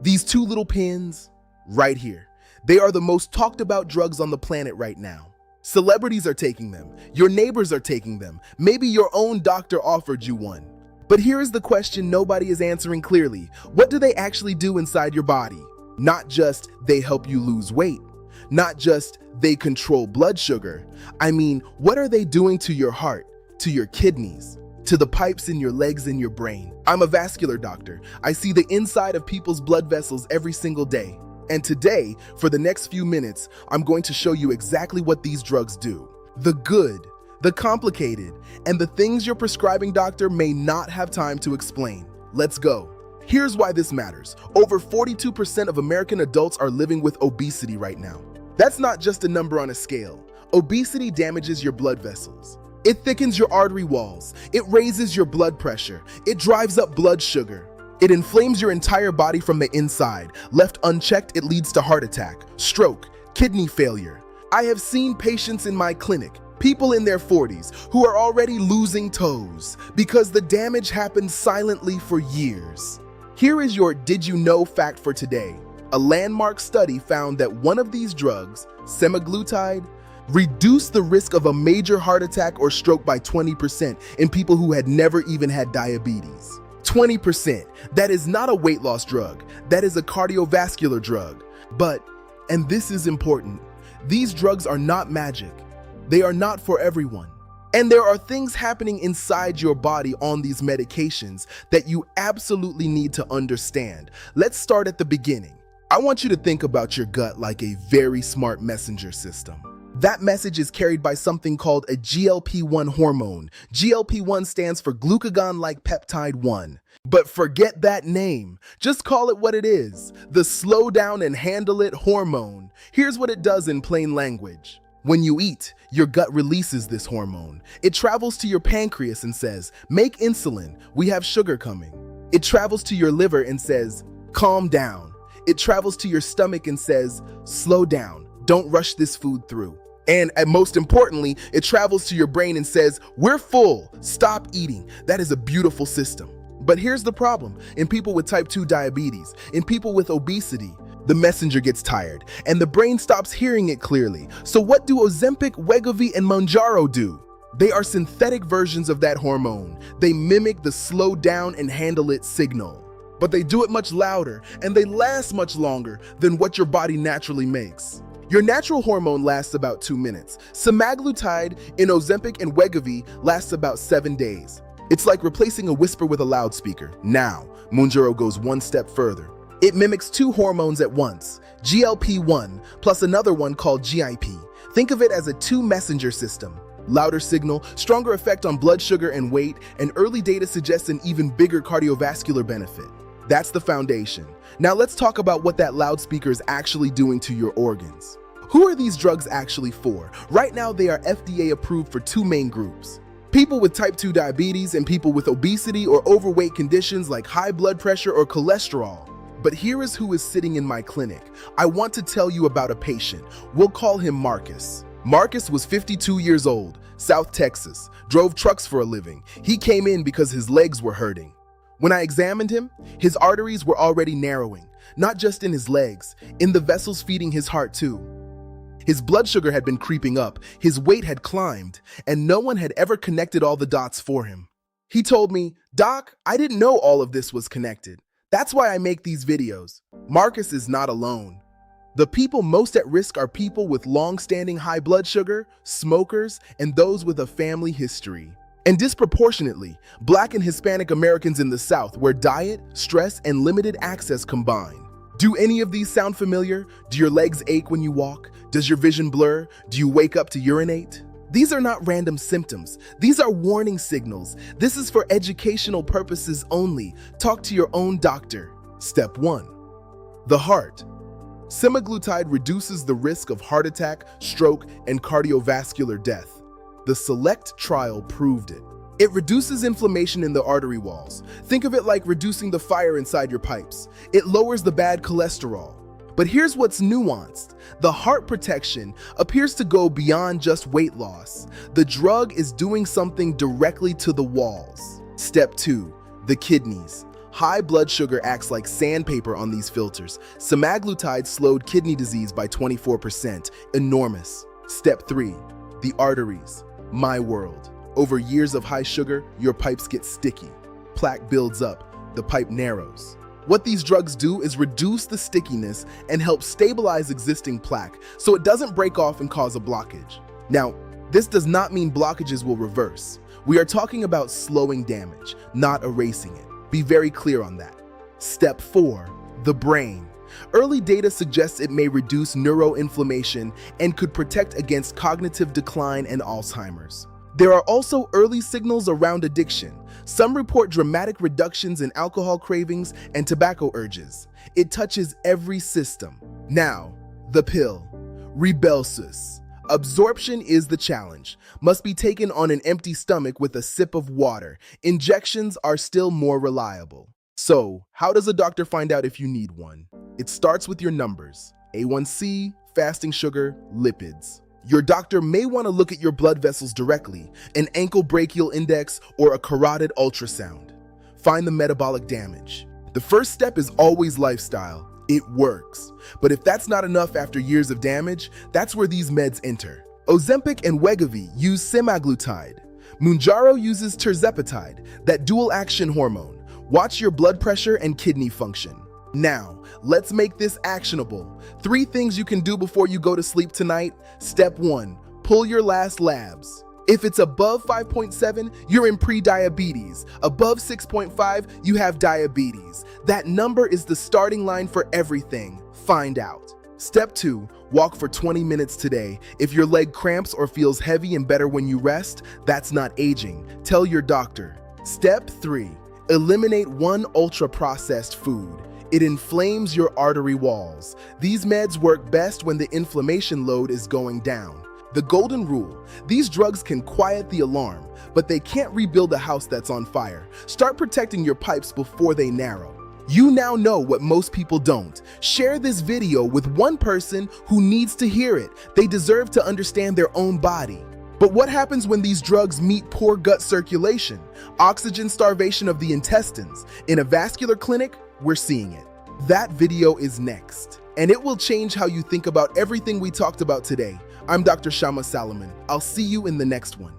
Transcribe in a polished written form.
These two little pins, right here. They are the most talked about drugs on the planet right now. Celebrities are taking them. Your neighbors are taking them. Maybe your own doctor offered you one. But here is the question nobody is answering clearly. What do they actually do inside your body? Not just they help you lose weight. Not just they control blood sugar. I mean, what are they doing to your heart, to your kidneys, to the pipes in your legs and your brain? I'm a vascular doctor. I see the inside of people's blood vessels every single day. And today, for the next few minutes, I'm going to show you exactly what these drugs do. The good, the complicated, and the things your prescribing doctor may not have time to explain. Let's go. Here's why this matters. Over 42% of American adults are living with obesity right now. That's not just a number on a scale. Obesity damages your blood vessels. It thickens your artery walls. It raises your blood pressure. It drives up blood sugar. It inflames your entire body from the inside. Left unchecked, it leads to heart attack, stroke, kidney failure. I have seen patients in my clinic, people in their 40s, who are already losing toes because the damage happened silently for years. Here is your did you know fact for today. A landmark study found that one of these drugs, semaglutide, reduced the risk of a major heart attack or stroke by 20% in people who had never even had diabetes. 20%. That is not a weight loss drug. That is a cardiovascular drug. But, and this is important, these drugs are not magic. They are not for everyone. And there are things happening inside your body on these medications that you absolutely need to understand. Let's start at the beginning. I want you to think about your gut like a very smart messenger system. That message is carried by something called a GLP-1 hormone. GLP-1 stands for glucagon-like peptide 1. But forget that name. Just call it what it is, the slow down and handle it hormone. Here's what it does in plain language. When you eat, your gut releases this hormone. It travels to your pancreas and says, make insulin, we have sugar coming. It travels to your liver and says, calm down. It travels to your stomach and says, slow down, don't rush this food through. And most importantly, it travels to your brain and says, we're full, stop eating. That is a beautiful system. But here's the problem. In people with type 2 diabetes, in people with obesity, the messenger gets tired and the brain stops hearing it clearly. So what do Ozempic, Wegovy, and Mounjaro do? They are synthetic versions of that hormone. They mimic the slow down and handle it signal. But they do it much louder and they last much longer than what your body naturally makes. Your natural hormone lasts about 2 minutes. Semaglutide in Ozempic and Wegovy lasts about 7 days. It's like replacing a whisper with a loudspeaker. Now, Mounjaro goes one step further. It mimics 2 hormones at once, GLP-1 plus another one called GIP. Think of it as a 2-messenger system. Louder signal, stronger effect on blood sugar and weight, and early data suggests an even bigger cardiovascular benefit. That's the foundation. Now let's talk about what that loudspeaker is actually doing to your organs. Who are these drugs actually for? Right now they are FDA approved for 2 main groups. People with type 2 diabetes and people with obesity or overweight conditions like high blood pressure or cholesterol. But here is who is sitting in my clinic. I want to tell you about a patient. We'll call him Marcus. Marcus was 52 years old, South Texas, drove trucks for a living. He came in because his legs were hurting. When I examined him, his arteries were already narrowing, not just in his legs, in the vessels feeding his heart too. His blood sugar had been creeping up, his weight had climbed, and no one had ever connected all the dots for him. He told me, "Doc, I didn't know all of this was connected. That's why I make these videos." Marcus is not alone. The people most at risk are people with long-standing high blood sugar, smokers, and those with a family history. And disproportionately, Black and Hispanic Americans in the South, where diet, stress, and limited access combine. Do any of these sound familiar? Do your legs ache when you walk? Does your vision blur? Do you wake up to urinate? These are not random symptoms. These are warning signals. This is for educational purposes only. Talk to your own doctor. Step 1. The heart. Semaglutide reduces the risk of heart attack, stroke, and cardiovascular death. The SELECT trial proved it. It reduces inflammation in the artery walls. Think of it like reducing the fire inside your pipes. It lowers the bad cholesterol. But here's what's nuanced. The heart protection appears to go beyond just weight loss. The drug is doing something directly to the walls. Step 2, the kidneys. High blood sugar acts like sandpaper on these filters. Semaglutide slowed kidney disease by 24%. Enormous. Step 3. The arteries. My world. Over years of high sugar, your pipes get sticky. Plaque builds up. The pipe narrows. What these drugs do is reduce the stickiness and help stabilize existing plaque so it doesn't break off and cause a blockage. Now, this does not mean blockages will reverse. We are talking about slowing damage, not erasing it. Be very clear on that. Step 4. The brain. Early data suggests it may reduce neuroinflammation and could protect against cognitive decline and Alzheimer's. There are also early signals around addiction. Some report dramatic reductions in alcohol cravings and tobacco urges. It touches every system. Now, the pill. Rybelsus. Absorption is the challenge. Must be taken on an empty stomach with a sip of water. Injections are still more reliable. So, how does a doctor find out if you need one? It starts with your numbers: A1C, fasting sugar, lipids. Your doctor may want to look at your blood vessels directly, an ankle brachial index, or a carotid ultrasound. Find the metabolic damage. The first step is always lifestyle. It works. But if that's not enough after years of damage, that's where these meds enter. Ozempic and Wegovy use semaglutide. Mounjaro uses tirzepatide, that dual-action hormone. Watch your blood pressure and kidney function. Now, let's make this actionable. 3 things you can do before you go to sleep tonight. Step 1, pull your last labs. If it's above 5.7, you're in pre-diabetes. Above 6.5, you have diabetes. That number is the starting line for everything. Find out. Step 2, walk for 20 minutes today. If your leg cramps or feels heavy and better when you rest, that's not aging. Tell your doctor. Step 3, eliminate one ultra-processed food. It inflames your artery walls. These meds work best when the inflammation load is going down. The golden rule: these drugs can quiet the alarm, but they can't rebuild a house that's on fire. Start protecting your pipes before they narrow. You now know what most people don't. Share this video with one person who needs to hear it. They deserve to understand their own body. But what happens when these drugs meet poor gut circulation? Oxygen starvation of the intestines. In a vascular clinic, we're seeing it. That video is next, and it will change how you think about everything we talked about today. I'm Dr. Shama Salomon. I'll see you in the next one.